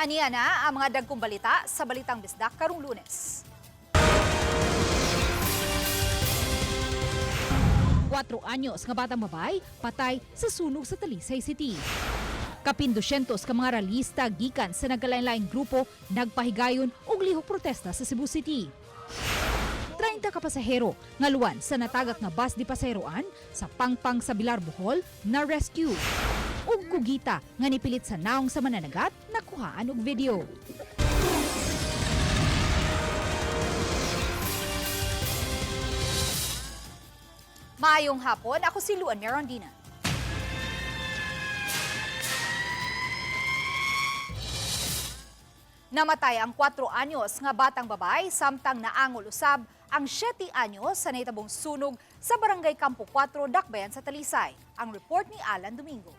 Aniya na ang mga dagkong balita sa Balitang Bisdak karong Lunes. 4 anyos nga batang babay patay sa sunog sa Talisay City. Kapin 200 ka mga ralista gikan sa nagkalain-laing grupo nagpahigayon og lihok protesta sa Cebu City. 30 ka pasahero nga luwan sa natagak nga bus di pasaheroan sa Pangpang sa Bilar, Bohol na rescue. Ug kugita nga nipilit sa naong sa mananagat nakuhaan og video. Maayong hapon, ako si Luan Merondina. Namatay ang 4 anyos nga batang babay samtang naangol usab ang 7 anyos sa nahitabong sunog sa Barangay Campo 4, Dakbayan sa Talisay. Ang report ni Alan Domingo.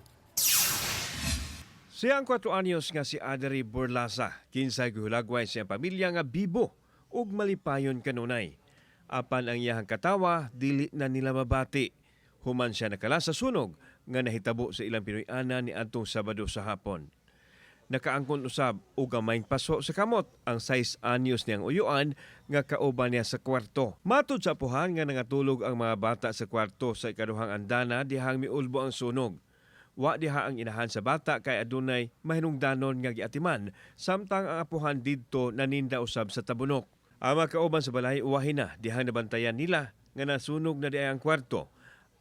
Siyang 4 anyos nga si Adri Borlasa, kinsay gihulagway siyang pamilya nga bibo ug malipayon kanunay. Apan ang iyahang katawa, dili na nila mabati. Human siya nakala sa sunog nga nahitabo sa ilang Pinoy-ana ni adtong Sabado sa hapon. Nakaangkon usab og gamayng paso sa kamot ang 6 anyos niyang uyuan nga kauban niya sa kwarto. Matud sa apuhan nga nangatulog ang mga bata sa kwarto sa ikaduhang andana dihang miulbo ang sunog. Wa diha ang inahan sa bata kay adunay mahinungdanon nga giatiman samtang ang apuhan didto naninda usab sa tabunok. Ang mga kauban sa balay uwahin na dihang nabantayan nila nga nasunog na diay ang kwarto.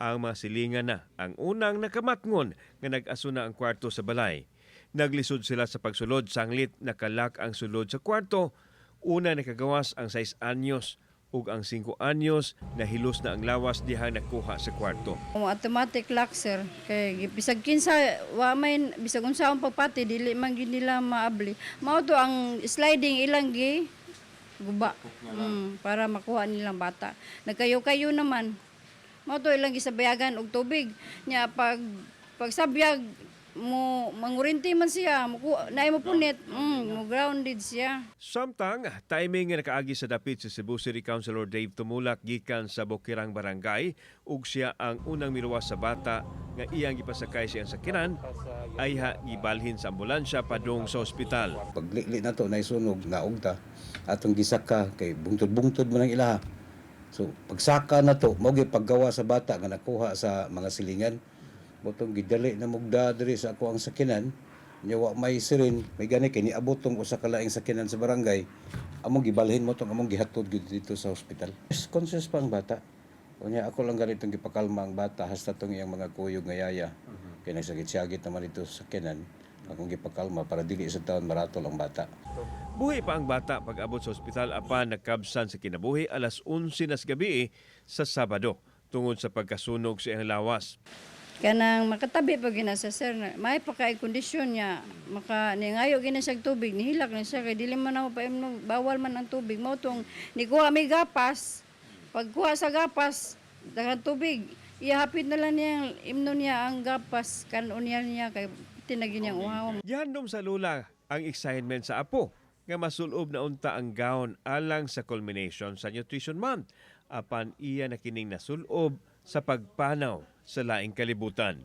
Ang mga silingan na ang unang nakamatngon nga nag-asuna ang kwarto sa balay. Naglisod sila sa pagsulod sanglit nakalak ang sulod sa kwarto. Una nakagawas ang 6 anyos ug ang 5 anyos nahilos na ang lawas dihang nakuha sa kwarto. Automatic lock, sir. Kay bisag kinsa wa may bisag unsaon pagpati dili man gid nila maabli. Mao to ang sliding ilang gi guba para makuha nilang bata. Nagkayo-kayo naman. Mao to ilang gisabayagan og tubig. Nya pagsabiyag mo mangurinti man siya, naay mo punit, mo grounded siya. Samtang timing nga nakaagi sa dapit si Cebu City Councilor Dave Tumulak gikan sa Bukirang Barangay ug siya ang unang miluwas sa bata nga iyang gipasakay siyang sakinan ay gibalhin sa ambulansya padung sa ospital. Paglikli na to naisunog naugta atong gisaka kay bungtod-bungtod mo nang ilaha. So pagsaka na to mao gyud paggawa sa bata nga nakuha sa mga silingan. Botong gidali na mugda diri sa ako ang sakinan. Nya wa may sirin, may gani kay niabot tong usa ka laing sakinan sa barangay. Among gibalhin mo tong among gihatod gid dito sa ospital. Conscious pa ang bata. Unya ako lang ganitong gipakalma ang bata hasta tong iyang mga kuyog nga yaya. Kay nagsagit-sagit naman dito sa sakinan. Akong gipakalma para dili sa taon maratol ang bata. Buhi pa ang bata pag-abot sa ospital apan nagkabsan sa kinabuhi alas 11 nas gabi sa Sabado tungod sa pagkasunog sa iyang lawas. Kanang makatabi pag gina sa sir, may pagkain kondisyon niya, ningayo gina siya tubig, nihilak na siya, kay dili man ako bawal man ang tubig. Mao tong nikuha may gapas, pagkuha sa gapas, daghang tubig, ihapit na lang niya, imno niya ang gapas, kanon niya kay tinagin niyang uhaw. Gihandom sa lula ang excitement sa apo nga masulob na unta ang gown alang sa culmination sa Nutrition Month. Apan iya na kining nasulob sa pagpanaw sa laing kalibutan.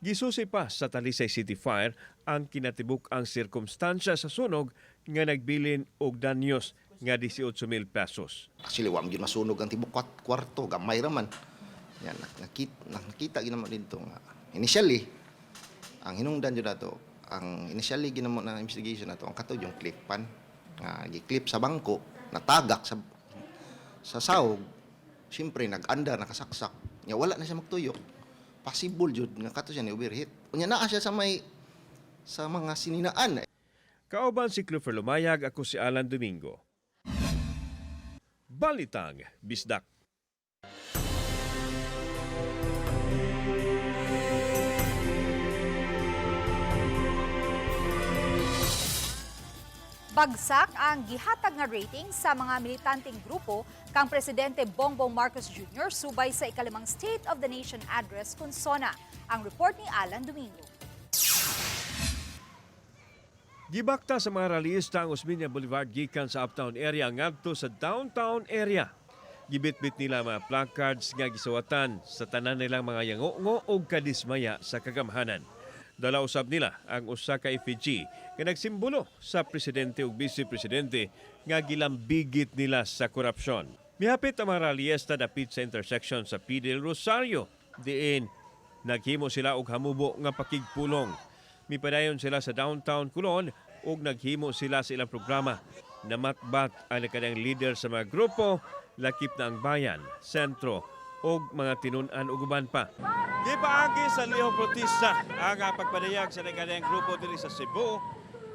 Gisusi pa sa Talisay City Fire ang kinatibuk ang sirkumstansya sa sunog nga nagbilin og danyos nga 18,000 pesos. Actually, wa gyud masunog ang tibok kwarto, gamay raman. Yan nakita ginaman dito nga. Initially, ang hinungdan jud nato, ang initially ginamo na investigation nato ang katod yung clipan nga gi-clip sa bangko, natagak sa sahog. Siyempre nag-andar nakasaksak. Nya wala na siya magtuyo. Possible jud nga kato siya ni overheat. Unya naa siya sa mga sininaan. Kauban si Clifford Lumayag, ako si Alan Domingo. Balitang Bisdak. Bagsak ang gihatag nga rating sa mga militanteng grupo kang Presidente Bongbong Marcos Jr. subay sa ikalimang State of the Nation Address kun SONA. Ang report ni Alan Domingo. Gibakta sa mga rallyista ang Osmeña Boulevard gikan sa uptown area ngadto sa downtown area. Gibitbit nila mga placards nga gisawatan sa tanan nilang mga yango-ngo o kadismaya sa kagamhanan. Dala usab nila ang usa ka effigy nga nagsimbolo sa presidente ug vice presidente nga gilambigit nila sa korupsyon. Mihapit ang mga ralyesta dapit sa intersection sa PD del Rosario diin naghimo sila og hamubo nga pakigpulong. Mipadayon sila sa downtown Colon ug naghimo sila sa ilang programa. Namatbat ang nakadang leader sa mga grupo, lakip na ang bayan, sentro ug mga tinun-an ug uban pa. Gipaagi sa lihok protesta ang pagpadayag sa nakadang grupo diri sa Cebu.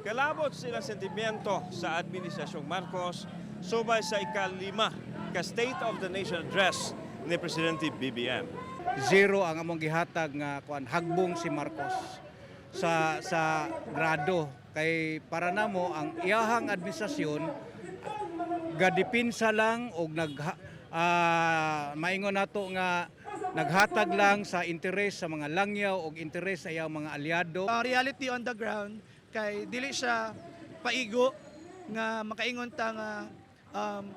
Kalabot sila sentimiento sa Administrasyong Marcos subay sa ikalima ka State of the Nation address ni Presidente BBM. Zero ang among gihatag nga hagbong si Marcos sa grado kay para namo ang iyahang administrasyon gadipinsa lang og maingon nato nga naghatag lang sa interes sa mga langyaw og interes sa iyang mga aliado. Reality on the ground kay dili siya paigo nga makaingon ta nga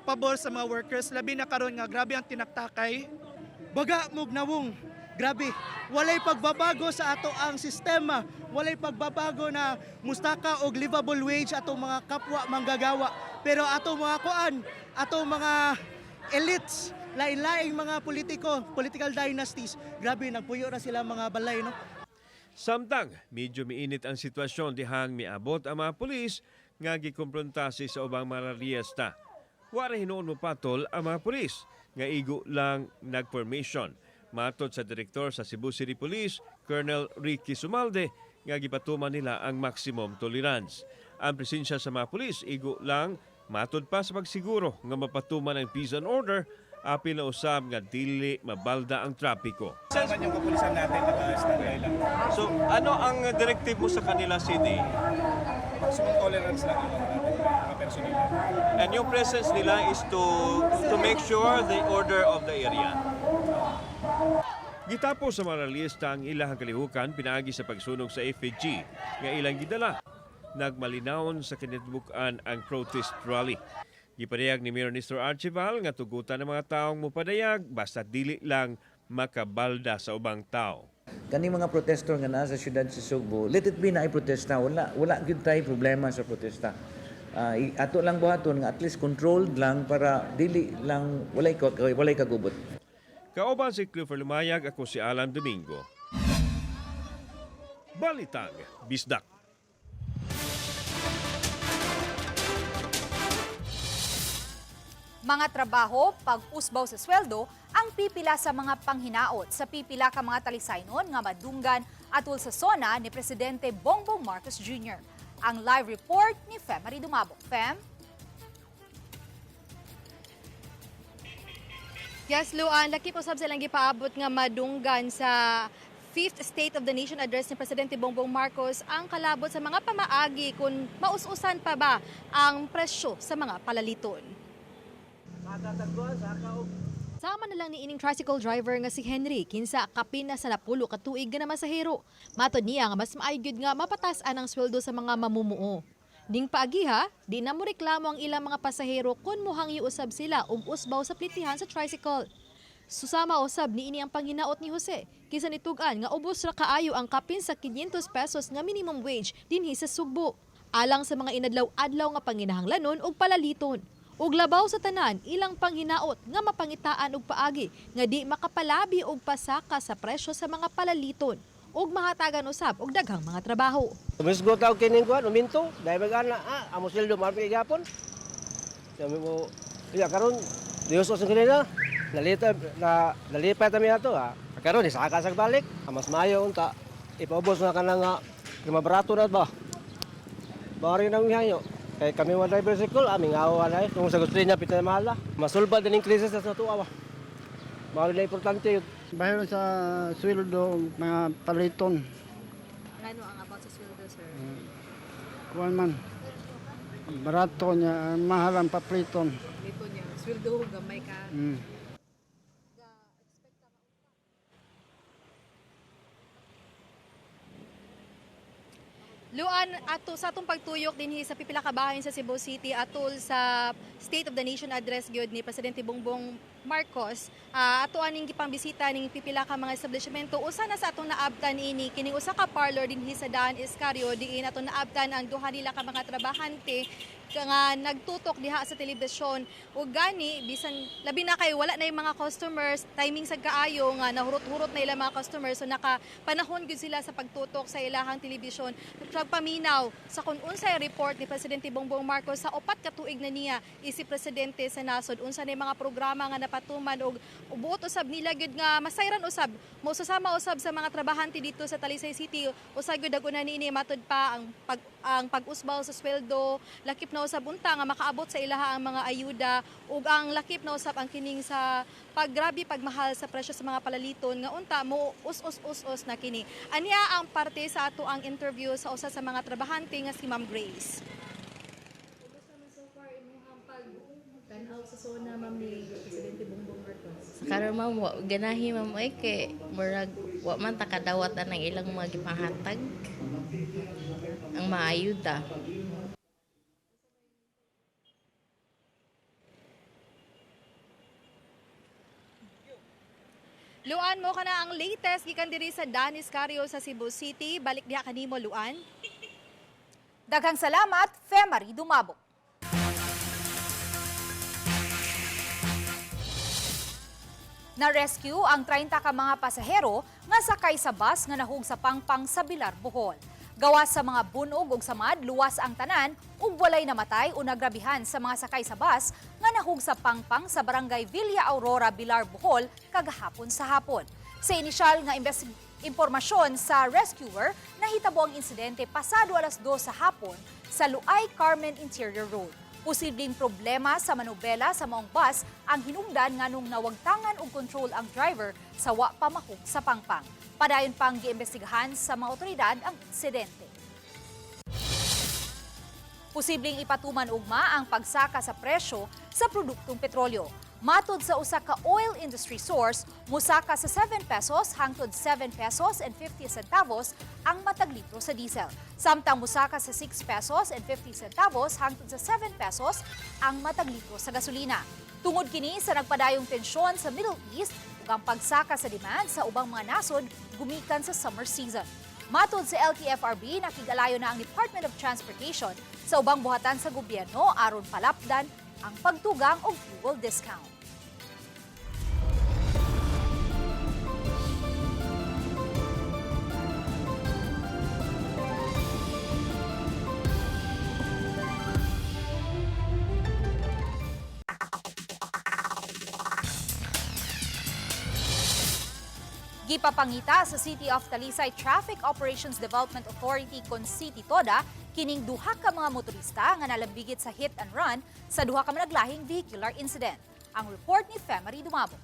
pabor sa mga workers labi na karon nga grabe ang tinaktakay. Baga mugnawong, grabe. Walay pagbabago sa ato ang sistema. Walay pagbabago na mustaka og livable wage ato mga kapwa manggagawa. Pero ato mga ato mga elites, lain-laing mga political dynasties, grabe nagpuyo ra sila mga balay, no? Samtang medyo miinit ang sitwasyon dihang miabot ang mga pulis nga gikumprontasi sa ubang mga ralyesta. Wala hinuon mo patol ang mga pulis nga igo lang nag-formation. Matod sa direktor sa Cebu City Police, Colonel Ricky Sumalde, nga gipatuman nila ang maximum tolerance. Ang presensya sa mga pulis igo lang matod pa sa pagsiguro nga mapatuman ang peace and order apil na usab nga dili mabalda ang trapiko. Saan yung kapulisan natin naka-standby lang? So ano ang directive mo sa kanila, City? Maximum tolerance lang ang mga personil. And yung presence nila is to make sure the order of the area. Gitapos sa mga ralyesta ang ilang kalihukan pinaagi sa pagsunog sa FAG nga ilang gidala. Nagmalinawon sa kinatibuk-an ang protest rally. Gipadayag ni Mayor Nestor Archival nga tugutan ng mga taong mupadayag basta dili lang makabalda sa ubang tao. Kani mga protestor nga naa sa siyudad sa Sugbo, let it be na ay protesta. Wala gyud tay problema sa protesta. Ato lang buhaton nga at least controlled lang para dili lang walay kagubot. Kauban si Clifford Lumayag, ako si Alan Domingo. Balitang Bisdak. Mga trabaho, pag-usbaw sa sweldo, ang pipila sa mga panghinaot sa pipila ka mga talisaynon nga madunggan atul sa sona ni Presidente Bongbong Marcos Jr. Ang live report ni Fem Marie Dumabok. Fem? Yes, Luan, lakip usab silang gipaabot nga madunggan sa 5th State of the Nation address ni Presidente Bongbong Marcos ang kalabot sa mga pamaagi kung maus-usan pa ba ang presyo sa mga palaliton. Sama na lang ni ining tricycle driver nga si Henry kinsa kapin na sa napulo ka tuig nga na masahero. Matod niya nga mas maayo nga mapatas-an ang sweldo sa mga mamumuo. Ding paagiha, di na mo reklamo ang ilang mga pasahero kung muhang usab sila usbaw sa plitihan sa tricycle. Susama usab ni ini ang panghinaot ni Jose. Kisa nitugan nga ubos ra kaayo ang kapin sa 500 pesos nga minimum wage dinhi sa Sugbo. Alang sa mga inadlaw-adlaw nga panginahanglanon ug palaliton. Ug labaw sa tanan, ilang panghinaot nga mapangitaan og paagi nga di makapalabi og pasaka sa presyo sa mga palaliton ug mahatagan usab og daghang mga trabaho. Mas go taw kining kuan uminto dahil magana amo sildo marpi gapon. Sabi mo, iya karon Dios sa kanila. Nalipat kami ato Karon isaka sa balik. Mas maayo unta ipaubos na kanang mabarato na ba. Bari nang mihayo. Kay kami mga driver cycle, aming awa na kung sa gusto niya pita mahal masulbad din krisis sa tuwa. Mao na importante yun. Bahiro sa sweldo mga paliton. Ano ang about sa sweldo, sir? Kuan man. Barato niya, mahal ang papliton. Dito niya, sweldo gamay ka. Luan, ato sa atong pagtuyok dinhi sa pipila ka bahin sa Cebu City atol sa State of the Nation address gyud ni Presidente Bongbong Marcos, ato aning gipambisita ning pipila ka mga establishmento, usa na sa atong naabtan ini kining usa ka parlor dinhi sa Daan Iscario diin atong naabtan ang duha nila ka mga trabahante nga nagtutok diha sa telebisyon ug gani bisan labi na kay wala na yung mga customers, timing sa kaayo nga nahurot-hurot na ilang mga customers, so nakapanahon gyud sila sa pagtutok sa ilahang telebisyon. Pagpaminaw sa kun unsay report ni Presidente Bongbong Marcos sa 4 ka tuig na niya isip presidente sa nasod, unsa na mga programa nga napatuman og buot usab nila gyud nga masayran usab mo susama usab sa mga trabahante dito sa Talisay City. Usa gyud daguna niini matud pa ang pag-usbaw sa sweldo, lakip na usab unta nga makaabot sa ilaha ang mga ayuda ug ang lakip na usab ang kining sa paggrabe pagmahal sa presyo sa mga palaliton nga unta mo us na kini. Aniya ang parte sa ato ang interview sa usa sa mga trabahante nga si Ma'am Grace. Tanaw sa zona ma'am ni Presidente Bongbong Marcos. Karon ma'am, ganahi ma'am ay kay murag wa man ta kadawat ang ilang mga gipahatag ang maayuda. Luan mo ka na ang latest gikan diri sa Daan Iscario sa Cebu City. Balik diha kanimo Luan. Daghang salamat, Femari Dumabok. Na-rescue ang 30 ka mga pasahero nga sakay sa bus nga nahug sa pangpang sa Bilar, Bohol. Gawas sa mga bunog ug samad, luwas ang tanan ug walay namatay o nagrabihan sa mga sakay sa bus nga nahug sa pangpang sa barangay Villa Aurora, Bilar, Bohol kagahapon sa hapon. Sa inisyal nga impormasyon sa rescuer, nahitabo ang insidente pasado alas 2 sa hapon sa Luay Carmen Interior Road. Posibleng problema sa manubela sa maong bus ang hinungdan nganong nawagtangan og control ang driver sa wa pamahog sa pangpang. Padayon pang giimbestigahan sa mga otoridad ang insidente. Posibleng ipatuman ugma ang pagsaka sa presyo sa produktong petrolyo. Matod sa usa ka oil industry source, musaka sa 7 pesos hangtod 7 pesos and 50 centavos ang matag litro sa diesel. Samtang musaka sa 6 pesos and 50 centavos hangtod sa 7 pesos ang matag litro sa gasolina. Tungod kini sa nagpadayong tensyon sa Middle East ug ang pagsaka sa demand sa ubang mga nasod gumikan sa summer season. Matod sa LTFRB, nakigalayo na ang Department of Transportation sa ubang buhatan sa gobyerno aron palapdan ang pagtugang og fuel discount. Gipapangita sa City of Talisay Traffic Operations Development Authority kon City Toda kining duha ka mga motorista nga nalambigit sa hit and run sa duha ka managlahing vehicular incident. Ang report ni Femari Dumabok.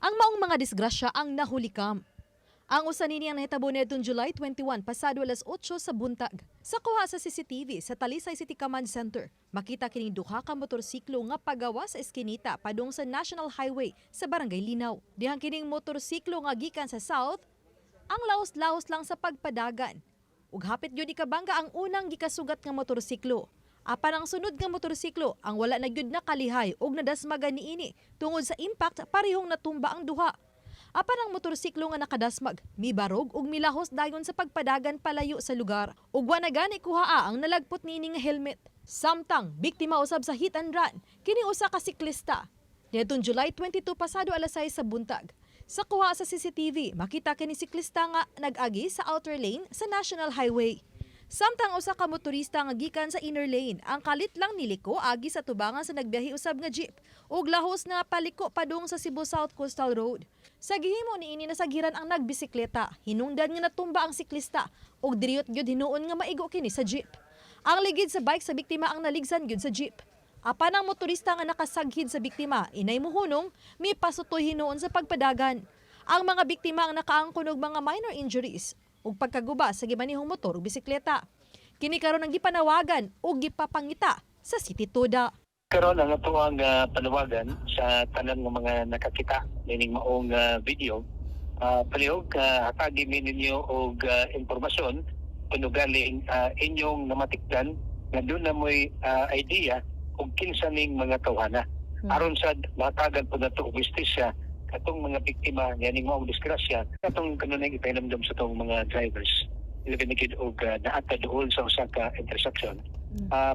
Ang maong mga disgrasya ang nahulikam. Ang usa nini ang nahitabo nitong July 21 pasado alas 8 sa buntag. Sa kuha sa CCTV sa Talisay City Command Center, makita kining duha ka motorsiklo nga pagawa sa eskinita padung sa National Highway sa Barangay Linaw. Dihang kining motorsiklo nga gikan sa south, ang laos-laos lang sa pagpadagan. Ug hapit gyud ikabangga ang unang gikasugat nga motorsiklo. Apan ang sunod nga motorsiklo ang wala na gyud nakalihay ug nadasmagan niini tungod sa impact parehong natumba ang duha. Apan ang motorsiklo nga nakadasmag, mibarog ug milahos dayon sa pagpadagan palayo sa lugar. Ug wa na gani kuhaa ang nalagpot nini nga helmet. Samtang biktima usab sa hit and run kini usa ka siklista. Nitong July 22 pasado alas 6 sa buntag. Sa kuha sa CCTV, makita kini siklista nga nag-agi sa outer lane sa National Highway. Samtang usa ka motorista nga gikan sa inner lane, ang kalit lang niliko agi sa tubangan sa nagbiyahe usab nga jeep ug lahos na paliko padung sa Cebu South Coastal Road. Sa gihimo niini nasagiran ang nagbisikleta, hinungdan nga natumba ang siklista ug diriyot gyud hinuon nga maigo kini sa jeep. Ang ligid sa bike sa biktima ang naligsan gyud sa jeep. Apan ang motorista nga nakasaghid sa biktima, inay muhunong, may pasutoy hinuon sa pagpadagan. Ang mga biktima ang nakaangkon og mga minor injuries ug pagkaguba sa gimanihong motor ug bisikleta. Kini karon ang gipanawagan ug gipapangita sa City Toda. Karon ang ato ang panawagan sa tanan ng mga nakakita nining maong video. Palihog hatagi ninyo og impormasyon kuno galing inyong namatikdan nga doon na mo'y idea kung kinsa ning mga tawhana. aron sa matagan po na ito og justisya katong mga biktima yaning mao disgrasya katong kanunay ipahinumdum sa tong mga drivers labi na gid og naata duol sa usa ka intersection.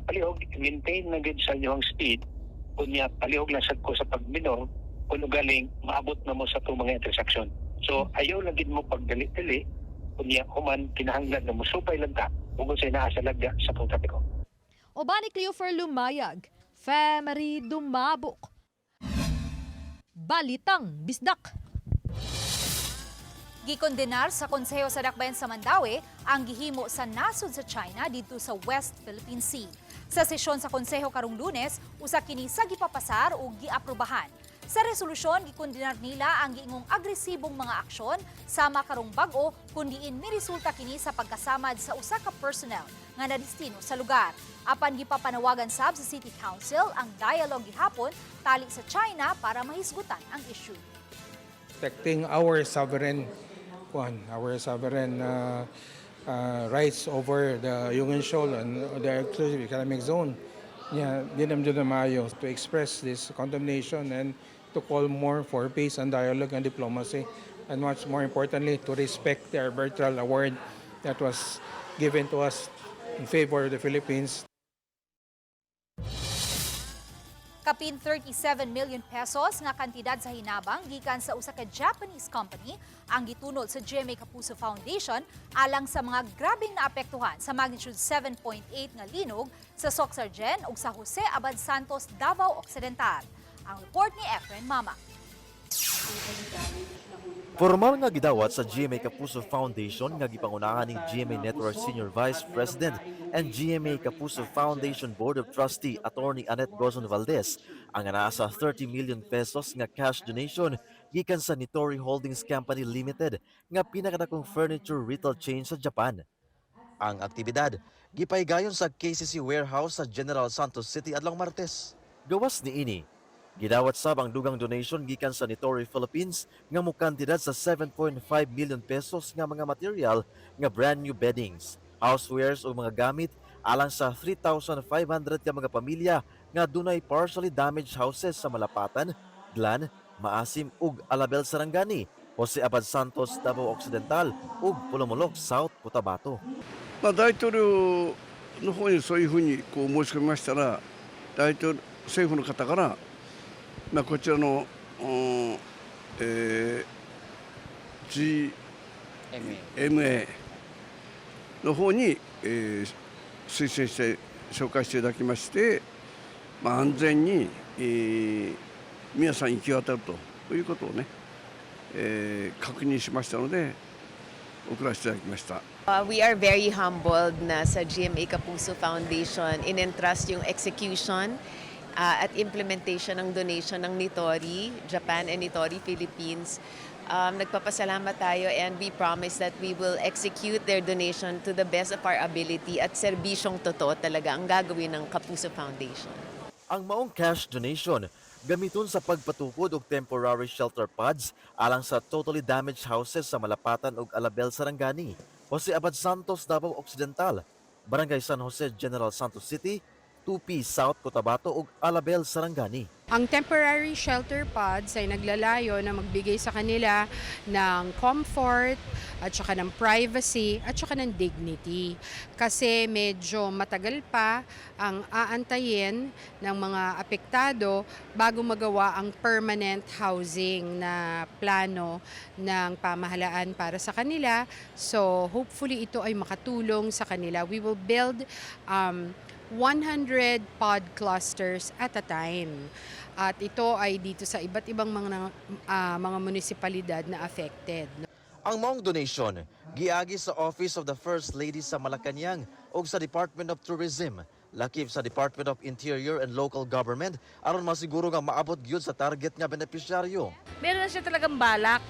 Palihog maintain na gid sa inyong speed kunya palihog lang sad ko sa pagminor kung galing maabot na mo sa tong mga intersection. So ayaw lang gid mo pagdali-dali kunya human kinahanglan na musupay lang ta ug sa naa sa lagda sa tong trapiko. Obani Cleofer Lumayag, Femery Dumabok. Balitang Bisdak. Gikondenar sa Konseho sa Dakbayan sa Mandaue ang gihimo sa nasod sa China dito sa West Philippine Sea. Sa sesyon sa Konseho karong Lunes, usa kini sa gipapasar o giaprubahan. Sa resolusyon, gikondenar nila ang giingong agresibong mga aksyon sama karong bag-o kun diin miresulta kini sa pagkasamad sa usa ka personnel nga nadestino sa lugar. Apan gipapanawagan sab sa City Council ang dialogue gihapon tali sa China para mahisgutan ang issue. Protecting our sovereign rights over the Yungan Shoal and the exclusive economic zone. Yeah, dinamdam na maayo to express this condemnation and to call more for peace and dialogue and diplomacy, and much more importantly, to respect the arbitral award that was given to us in favor of the Philippines. Kapin 37 million pesos nga kantidad sa hinabang gikan sa usa ka Japanese company ang gitunod sa GMA Kapuso Foundation alang sa mga grabing naapektuhan sa magnitude 7.8 nga linog sa Socsargen ug sa Jose Abad Santos, Davao Occidental. Ang report ni Efren Mama. Formal nga gidawat sa GMA Kapuso Foundation nga gipangunahan ni GMA Network Senior Vice President and GMA Kapuso Foundation Board of Trustee Attorney Annette Gozon Valdez ang nasa 30 million pesos nga cash donation gikan sa Nitori Holdings Company Limited nga pinakadakong furniture retail chain sa Japan. Ang aktibidad gipaygayon sa KCC warehouse sa General Santos City adlong Martes. Gawas niini gidawat sab ang dugang donation gikan sa Nitori Philippines nga mukantidad sa 7.5 million pesos nga mga material nga brand new beddings, housewares o mga gamit alang sa 3,500 ka mga pamilya nga dunay partially damaged houses sa Malapatan, Glan, Maasim ug Alabel Sarangani, Jose Abad Santos, Davao Occidental ug Pulomolok, South Cotabato. 大統領の方にそういうふうにこう申し込みましたら、政府の方から、こちらの、GMA の方に、推薦して紹介していただきまして、安全に、皆さん行き渡るということをね、確認しましたので送らせていただきました。We are very humbled na sa GMA Kapuso Foundation in-entrust yung execution at implementation ng donation ng Nitori Japan and Nitori Philippines. Nagpapasalamat tayo and we promise that we will execute their donation to the best of our ability at serbisyong totoo talaga ang gagawin ng Kapuso Foundation. Ang maong cash donation gamiton sa pagpatukod og temporary shelter pods alang sa totally damaged houses sa Malapatan ug Alabel Sarangani, Jose Abad Santos, Davao Occidental, Barangay San Jose, General Santos City, 2P South Cotabato ug Alabel Sarangani. Ang temporary shelter pods ay naglalayo na magbigay sa kanila ng comfort at saka ng privacy at saka ng dignity. Kasi medyo matagal pa ang aantayin ng mga apektado bago magawa ang permanent housing na plano ng pamahalaan para sa kanila. So hopefully ito ay makatulong sa kanila. We will build 100 pod clusters at a time. At ito ay dito sa iba't ibang mga munisipalidad na affected. Ang maong donation giagi sa Office of the First Lady sa Malacañang ug sa Department of Tourism, lakip sa Department of Interior and Local Government aron masiguro nga maabot gyud sa target nga benepisyaryo. Meron na siya talagang balak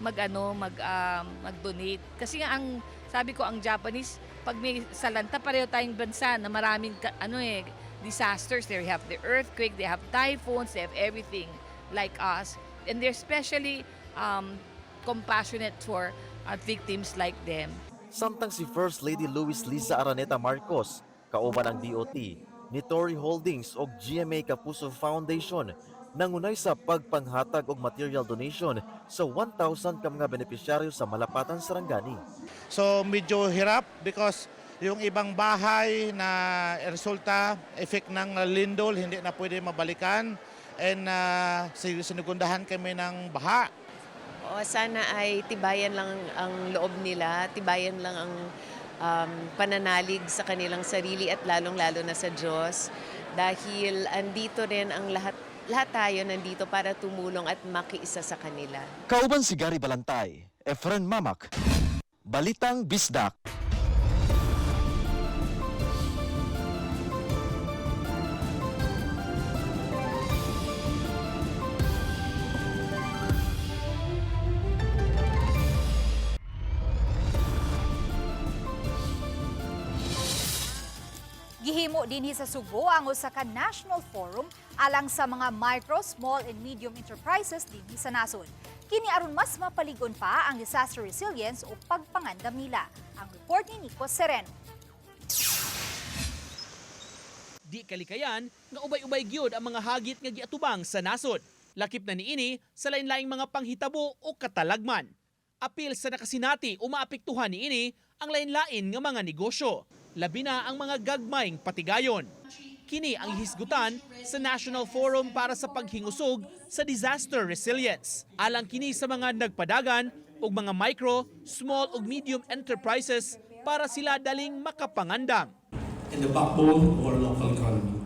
mag-donate kasi nga ang sabi ko ang Japanese pag may salanta pareho tayong bansa na maraming disasters. They have the earthquake, they have typhoons, they have everything like us. And they're especially compassionate for victims like them. Samtang si First Lady Luis Liza Araneta Marcos, kauban ang DOT, ni Tory Holdings o GMA Kapuso Foundation nangunay sa pagpanghatag og material donation sa 1,000 ka mga benepisyaryo sa Malapatan, Sarangani. So medyo hirap because yung ibang bahay na resulta, effect ng lindol, hindi na pwede mabalikan and sinugundahan kami ng baha. O sana ay tibayan lang ang loob nila, tibayan lang ang pananalig sa kanilang sarili at lalong-lalo na sa Diyos. Dahil andito rin ang lahat tayo nandito para tumulong at makiisa sa kanila. Kauban si Gary Balantay, Efren Mamak, Balitang Bisdak. Gihimo dinhi sa Subo ang usa ka national forum alang sa mga micro, small and medium enterprises dinhi sa nasod. Kini aron mas mapaligon pa ang disaster resilience o pagpangandam nila. Ang report ni Nico Sereno. Di kalikayan nga ubay-ubay gyud ang mga hagit nga giatubang sa nasod. Lakip na niini sa lain-laing mga panghitabo o katalagman. Apil sa nakasinati o maapektuhan niini ang lain-lain nga mga negosyo. Labi na ang mga gagmayng patigayon. Kini ang hisgutan sa National Forum para sa paghingusog sa disaster resilience. Alang kini sa mga nagpadagan o mga micro, small ug medium enterprises para sila daling makapangandam. And the backbone of our local economy.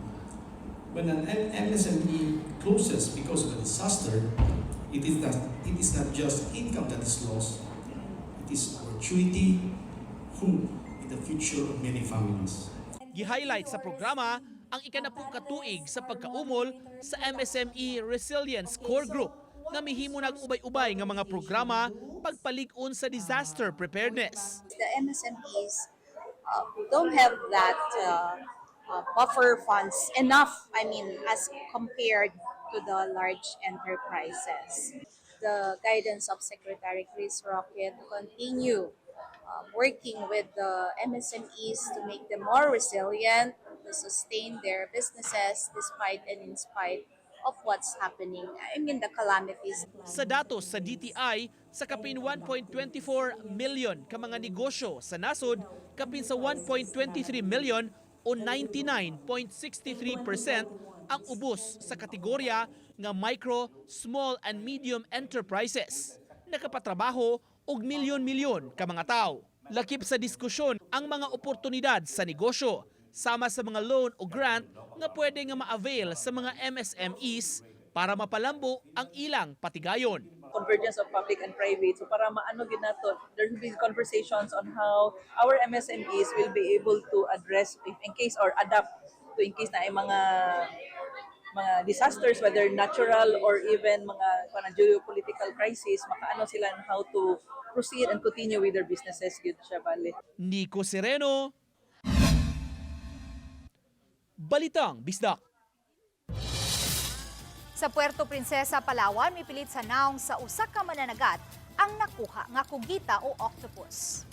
When an MSME closes because of a disaster, it is not just income that is lost, it is opportunity, hope, the future of many families. Gi-highlight sa programa ang ikanapong katuig sa pagkaumol sa MSME Resilience Core Group nga mihimo nag ubay-ubay nga mga programa pagpalig-on sa disaster preparedness. The MSMEs don't have that buffer funds enough, as compared to the large enterprises. The guidance of Secretary Chris Roque to continue working with the MSMEs to make them more resilient, to sustain their businesses despite and in spite of what's happening, the calamities. Sa datos sa DTI, sa kapin 1.24 million ka mga negosyo sa nasod, kapin sa 1.23 million o 99.63% ang ubos sa kategorya nga micro, small and medium enterprises. Nakapatrabaho og milyon-milyon ka mga tao. Lakip sa diskusyon ang mga oportunidad sa negosyo, sama sa mga loan o grant nga pwede nga ma-avail sa mga MSMEs para mapalambo ang ilang patigayon. Convergence of public and private. So para maano gid nato, there will be conversations on how our MSMEs will be able to address in case or adapt to in case na ay mga disasters, whether natural or even mga geopolitical crisis, makaano sila on how to proceed and continue with their businesses. Good siya, bali. Nico Sereno, Balitang Bisdak. Sa Puerto Princesa, Palawan, mipilit sa naong sa usa ka mananagat ang nakuha nga kugita o octopus.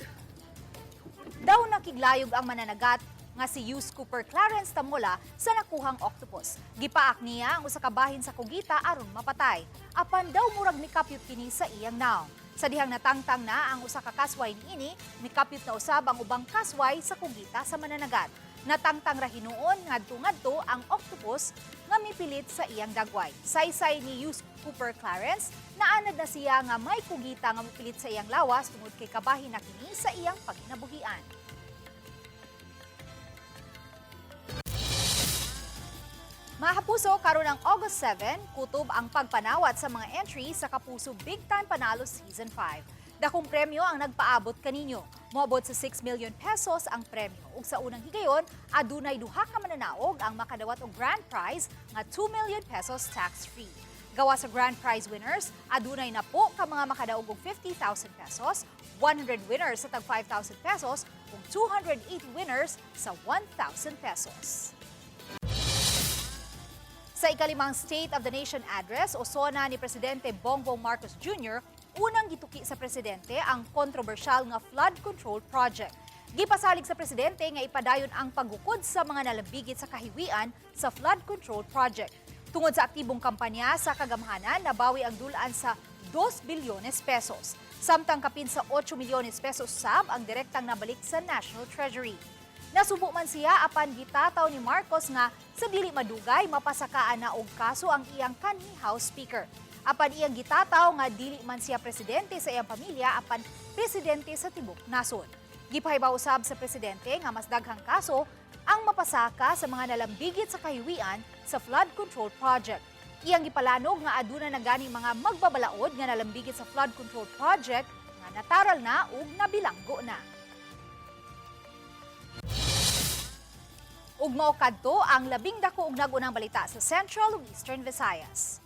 Daw nakiglayog ang mananagat nga si Yus Cooper Clarence Tamola sa nakuhang octopus. Gipaak niya ang usa ka bahin sa kugita aron mapatay. Apan daw murag mikapyut kini sa iyang naong. Sa dihang natangtang na ang usa ka kasway niini, mikapyut na usab ang ubang kasway sa kugita sa mananagat. Natangtang ra hinuon ngadto-ngadto ang octopus nga mipilit sa iyang dagway. Saysay ni Yus Cooper Clarence, naanad na siya nga may kugita nga mipilit sa iyang lawas tungod kay kabahin na kini sa iyang pagkinabuhian. Mga kapuso, karon ang August 7, kutob ang pagpanawat sa mga entry sa Kapuso Big Time Panalo Season 5. Dakong premyo ang nagpaabot kaninyo. Moabot sa 6 million pesos ang premyo. Ug sa unang higayon, adunay duha ka mananaog ang makadawat og grand prize nga 2 million pesos tax-free. Gawa sa grand prize winners, adunay na po ka mga makadaog og 50,000 pesos, 100 winners sa tag 5,000 pesos, ug 280 winners sa 1,000 pesos. Sa ikalimang State of the Nation address o SONA ni Presidente Bongbong Marcos Jr., unang gituki sa presidente ang kontrobersyal nga flood control project. Gipasalig sa presidente nga ipadayon ang paggukod sa mga nalambigit sa kahiwian sa flood control project. Tungod sa aktibong kampanya sa kagamhanan, nabawi ang dulaan sa 2 bilyones pesos. Samtang kapin sa 8 milyones pesos sab ang direktang nabalik sa National Treasury. Nasubo man siya apan gitataw ni Marcos nga sa dili madugay mapasakaan na og kaso ang iyang kanhi House Speaker. Apan iyang gitataw nga dili man siya presidente sa iyang pamilya apan presidente sa tibok nasod. Gipahibaw usab sa presidente nga mas daghang kaso ang mapasaka sa mga nalambigit sa kahiwian sa flood control project. Iyang gipalanog nga aduna na gani mga magbabalaod nga nalambigit sa flood control project nga nataral na ug nabilanggo na. Ug mao kadto ang labing dako ug nagunang balita sa Central ug Eastern Visayas.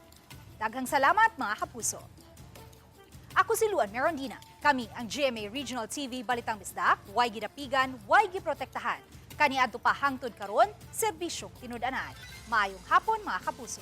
Daghang salamat mga kapuso. Ako si Luan Merondina. Kami ang GMA Regional TV Balitang Bisdak, way gidapigan, way giprotektahan. Kaniadto pa hangtod karon, serbisyong tinud-anan. Maayong hapon mga kapuso.